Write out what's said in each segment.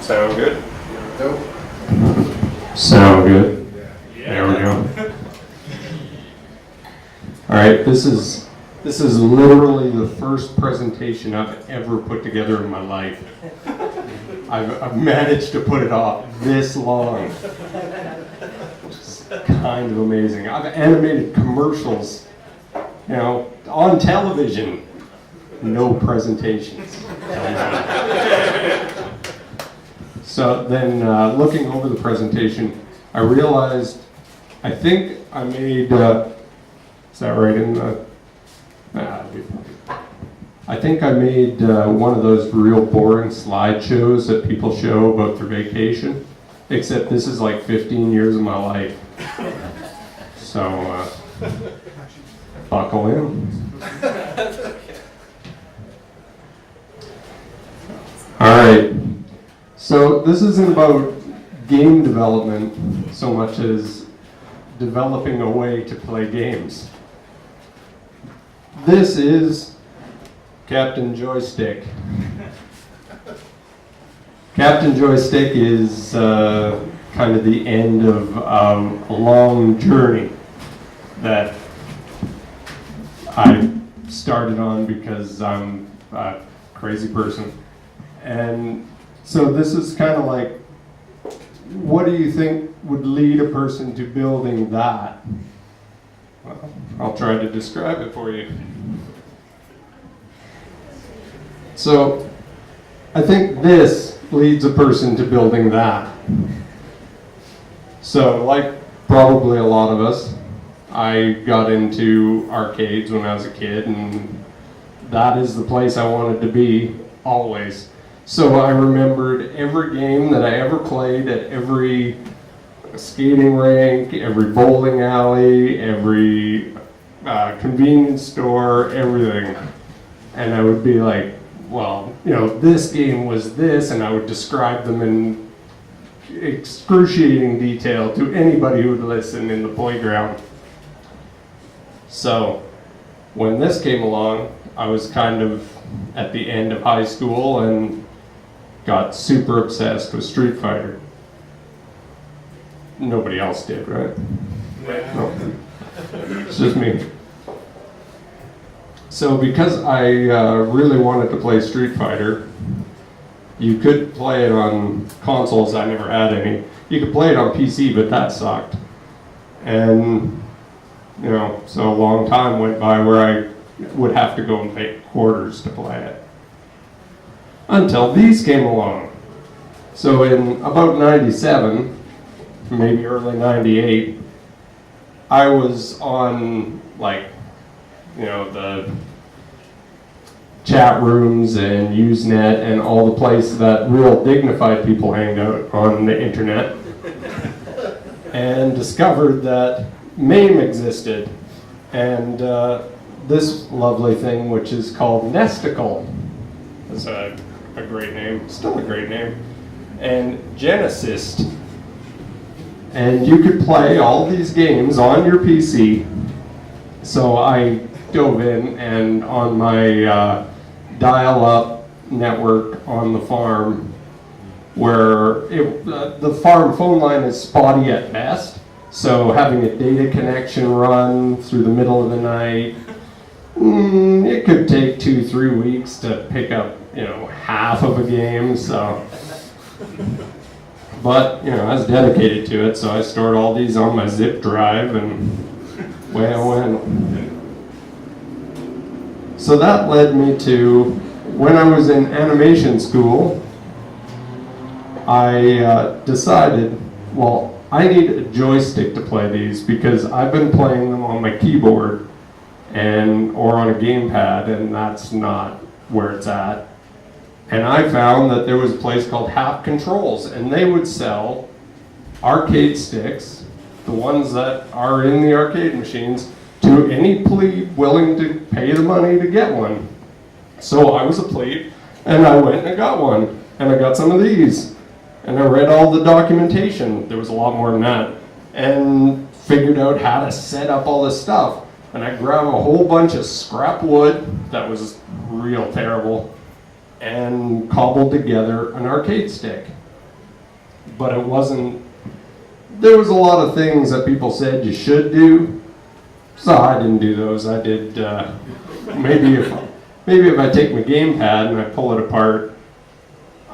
Sound good? Nope. Sound good. There we go. All right, this is literally the first presentation I've ever put together in my life. I've managed to put it off this long. It's kind of amazing. I've animated commercials, on television. No presentations. So then looking over the presentation, I realized, I think I made, is that right in the, I think I made one of those real boring slideshows that people show about their vacation, except this is like 15 years of my life. So, buckle in. All right. So this isn't about game development so much as developing a way to play games. This is Captain Joystick. Captain Joystick is kind of the end of a long journey that I started on because I'm a crazy person. And so this is kind of like, what do you think would lead a person to building that? Well, I'll try to describe it for you. So I think this leads a person to building that. So like probably a lot of us, I got into arcades when I was a kid, and that is the place I wanted to be always. So I remembered every game that I ever played at every skating rink, every bowling alley, every convenience store, everything. And I would be like, well, this game was this, and I would describe them in excruciating detail to anybody who would listen in the playground. So when this came along, I was kind of at the end of high school and got super obsessed with Street Fighter. Nobody else did, right? No. It's just me. So because I really wanted to play Street Fighter, you could play it on consoles. I never had any. You could play it on PC, but that sucked. And, so a long time went by where I would have to go and pay quarters to play it. Until these came along. So in about 97, maybe early 98, I was on the chat rooms and Usenet and all the places that real dignified people hang out on the internet, and discovered that MAME existed, and this lovely thing which is called Nesticle. It's a great name, still a great name, and Genesis. And you could play all these games on your PC. So I dove in, and on my dial-up network on the farm, where the farm phone line is spotty at best, so having a data connection run through the middle of the night, it could take 2-3 weeks to pick up half of a game. So, but I was dedicated to it, so I stored all these on my zip drive, and away I went. So that led me to, when I was in animation school, I decided, well, I need a joystick to play these because I've been playing them on my keyboard or on a gamepad, and that's not where it's at. And I found that there was a place called Half Controls, and they would sell arcade sticks, the ones that are in the arcade machines, to any plebe willing to pay the money to get one. So I was a plebe, and I went and I got one, and I got some of these, and I read all the documentation. There was a lot more than that, and figured out how to set up all this stuff. And I grabbed a whole bunch of scrap wood that was real terrible, and cobbled together an arcade stick. but it wasn't, there was a lot of things that people said you should do, so I didn't do those. I did, maybe if I take my gamepad and I pull it apart,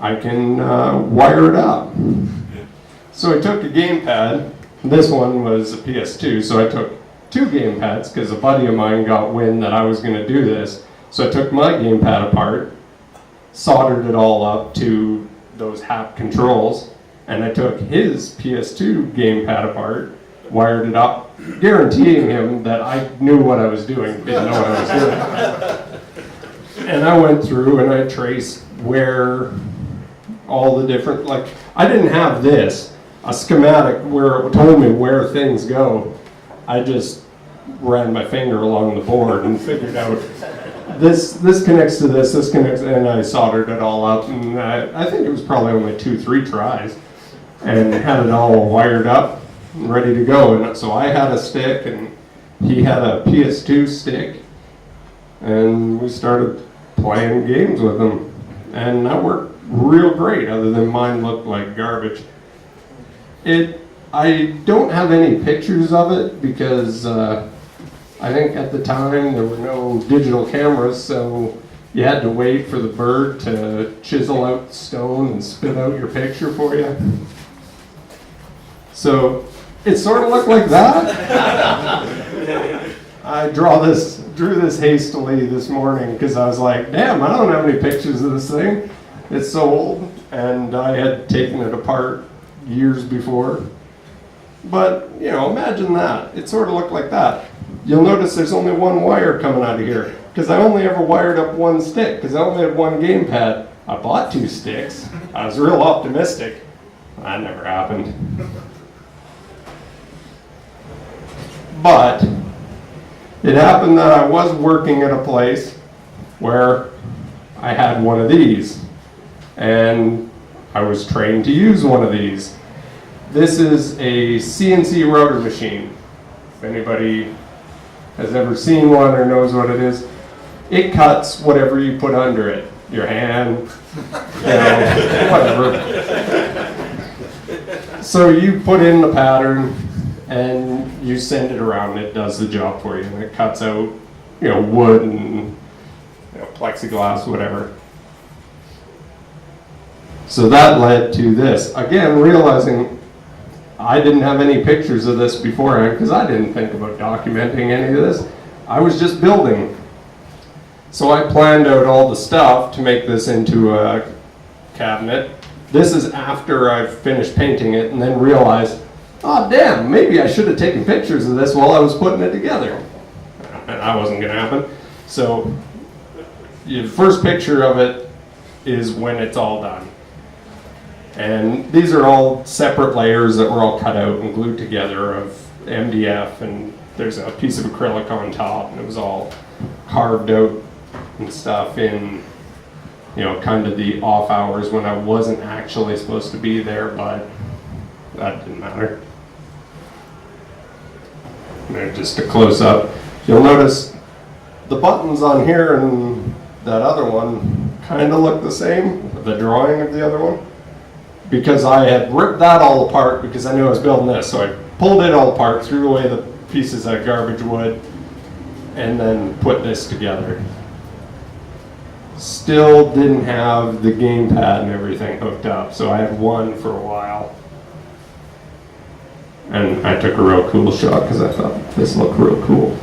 I can wire it up. So I took a gamepad. This one was a PS2, so I took 2 gamepads because a buddy of mine got wind that I was going to do this. So I took my gamepad apart, soldered it all up to those HAP controls, and I took his PS2 gamepad apart, wired it up, guaranteeing him that I knew what I was doing, didn't know what I was doing. And I went through and I traced where all the different, like, I didn't have this, a schematic where it told me where things go. I just ran my finger along the board and figured out this connects to this connects, and I soldered it all up, and I think it was probably only 2-3 tries, and had it all wired up and ready to go. And so I had a stick and he had a PS2 stick, and we started playing games with them, and that worked real great, other than mine looked like garbage. I don't have any pictures of it because I think at the time there were no digital cameras, so you had to wait for the bird to chisel out stone and spit out your picture for you. So it sort of looked like that. I drew this hastily this morning because I was like, damn, I don't have any pictures of this thing. It's so old, and I had taken it apart years before. But, you know, imagine that. It sort of looked like that. You'll notice there's only one wire coming out of here, because I only ever wired up one stick, because I only had one gamepad. I bought 2 sticks. I was real optimistic. That never happened. But it happened that I was working at a place where I had one of these, and I was trained to use one of these. This is a CNC router machine. If anybody has ever seen one or knows what it is, it cuts whatever you put under it. Your hand, whatever. So you put in the pattern and you send it around, it does the job for you, and it cuts out, wood and plexiglass, whatever. So that led to this. Again, realizing I didn't have any pictures of this beforehand because I didn't think about documenting any of this. I was just building. So I planned out all the stuff to make this into a cabinet. This is after I've finished painting it, and then realized, oh damn, maybe I should have taken pictures of this while I was putting it together. And that wasn't going to happen. So the first picture of it is when it's all done. And these are all separate layers that were all cut out and glued together of MDF, and there's a piece of acrylic on top, and it was all carved out and stuff in, kind of the off hours when I wasn't actually supposed to be there, but that didn't matter. And just a close up. You'll notice the buttons on here and that other one kind of look the same, the drawing of the other one. Because I had ripped that all apart because I knew I was building this. So I pulled it all apart, threw away the pieces of garbage wood, and then put this together. Still didn't have the gamepad and everything hooked up, so I had one for a while. And I took a real cool shot because I thought this looked real cool.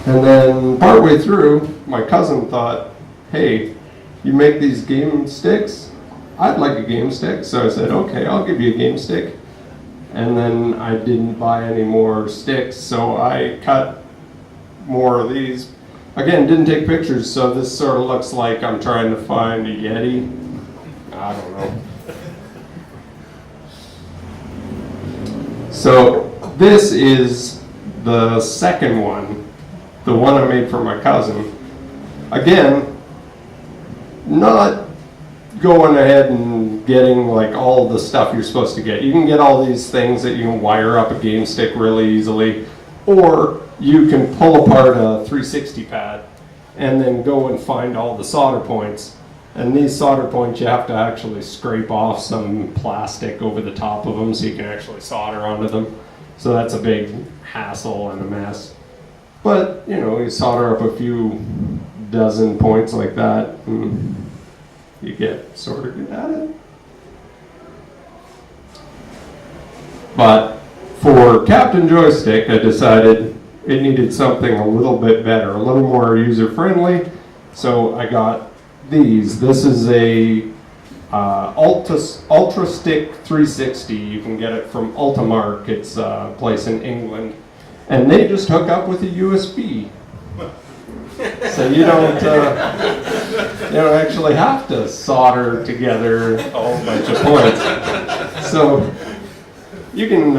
And then partway through, my cousin thought, hey, you make these game sticks? I'd like a game stick. So I said, okay, I'll give you a game stick. And then I didn't buy any more sticks, so I cut more of these. Again, didn't take pictures, so this sort of looks like I'm trying to find a Yeti. I don't know. So this is the second one, the one I made for my cousin. Again, not going ahead and getting like all the stuff you're supposed to get. You can get all these things that you can wire up a game stick really easily, or you can pull apart a 360 pad and then go and find all the solder points And these solder points, you have to actually scrape off some plastic over the top of them so you can actually solder onto them. So that's a big hassle and a mess. But, you know, you solder up a few dozen points like that, and you get sort of good at it. But for Captain Joystick, I decided it needed something a little bit better, a little more user-friendly. So I got these. This is a Ultra Stick 360. You can get it from Ultimark. It's a place in England. And they just hook up with a USB. So you don't actually have to solder together a whole bunch of points. So you can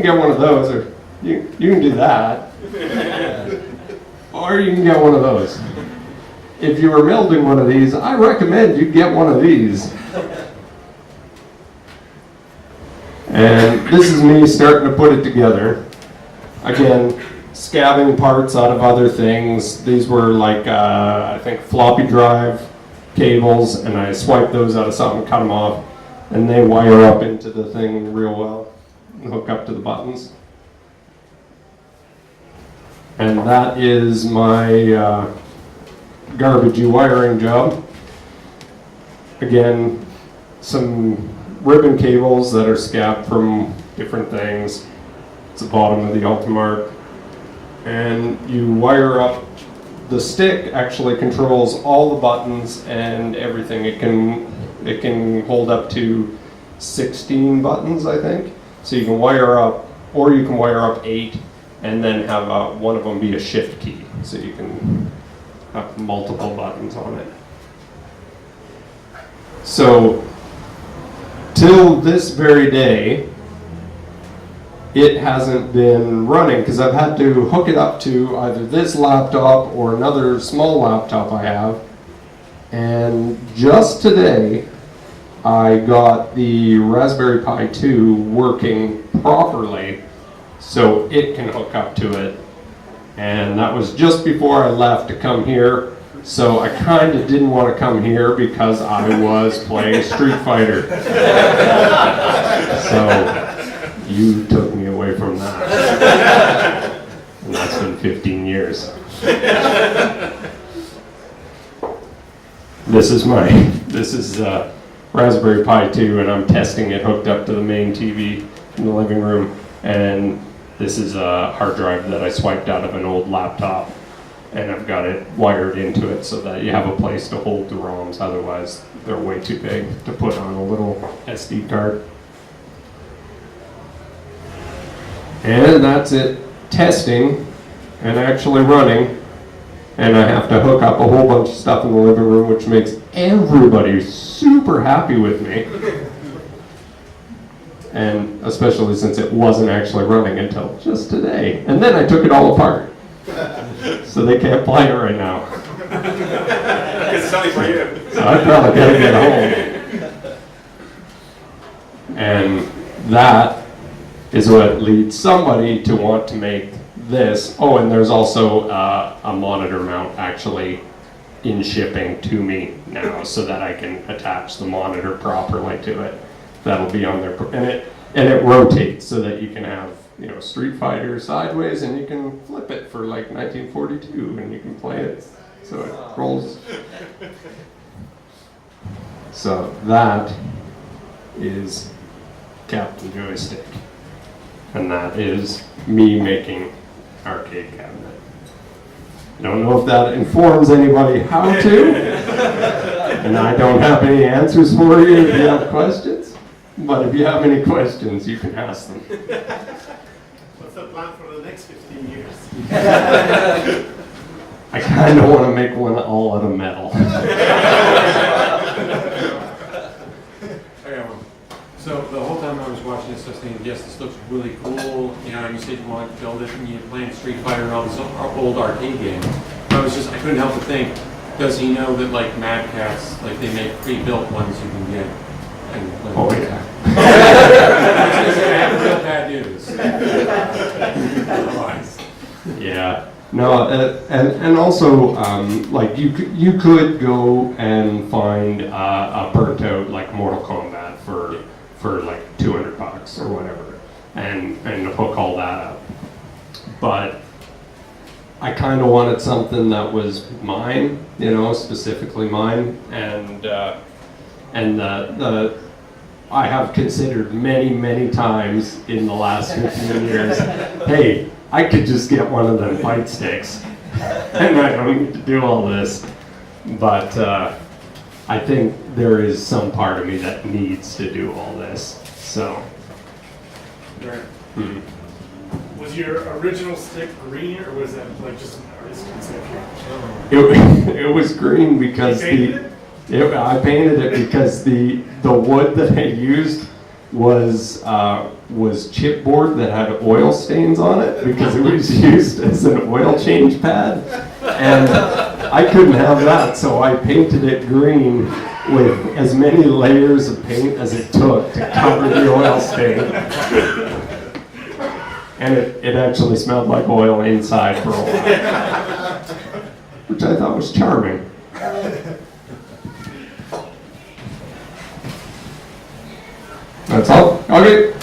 get one of those, or you can do that, or you can get one of those. If you were melding one of these, I recommend you get one of these. And this is me starting to put it together. Again, scabbing parts out of other things. These were like, I think, floppy drive cables, and I swiped those out of something, cut them off, and they wire up into the thing real well and hook up to the buttons. And that is my garbagey wiring job. Again, some ribbon cables that are scabbed from different things. It's the bottom of the Ultimark. And you wire up, the stick actually controls all the buttons and everything. It can hold up to 16 buttons, I think. So you can wire up, or you can wire up 8 and then have one of them be a shift key. So you can have multiple buttons on it. So till this very day, it hasn't been running because I've had to hook it up to either this laptop or another small laptop I have. And just today, I got the Raspberry Pi 2 working properly so it can hook up to it. And that was just before I left to come here. So I kind of didn't want to come here because I was playing Street Fighter. So you took me away from that. And that's been 15 years. This is Raspberry Pi 2, and I'm testing it hooked up to the main TV in the living room. And this is a hard drive that I swiped out of an old laptop, and I've got it wired into it so that you have a place to hold the ROMs. Otherwise, they're way too big to put on a little SD card. And that's it testing and actually running. And I have to hook up a whole bunch of stuff in the living room, which makes everybody super happy with me. And especially since it wasn't actually running until just today. And then I took it all apart. So they can't play it right now. It's sunny for you. So I probably gotta get home. And that is what leads somebody to want to make this. Oh, and there's also a monitor mount actually in shipping to me now so that I can attach the monitor properly to it. That'll be on there, and it rotates so that you can have, you know, Street Fighter sideways, and you can flip it for like 1942, and you can play it so it rolls. So that is Captain Joystick, and that is me making arcade cabinet. I don't know if that informs anybody how to, and I don't have any answers for you if you have questions. But if you have any questions, you can ask them. What's the plan for the next 15 years? I kind of want to make one all out of metal. So the whole time I was watching this, I was thinking, yes, this looks really cool. You know, and you said you wanted to build it, and you're playing Street Fighter and all these old arcade games. I couldn't help but think, does he know that like Mad Catz, like they make pre-built ones you can get? Oh yeah. I have real bad news. Otherwise. Yeah. No, and also, like you could go and find a burnt out like Mortal Kombat for like $200 or whatever, and hook all that up. But I kind of wanted something that was mine, you know, specifically mine, and I have considered many times in the last 15 years, hey, I could just get one of them fight sticks, and I don't need to do all this. But I think there is some part of me that needs to do all this. So. Right. Mhm. Was your original stick green, or was that like just an artist's conception? It was green because You painted I painted it because the wood that I used was chipboard that had oil stains on it because it was used as an oil change pad, and I couldn't have that, so I painted it green with as many layers of paint as it took to cover the oil stain. And it actually smelled like oil inside for a while, which I thought was charming. That's all? Okay.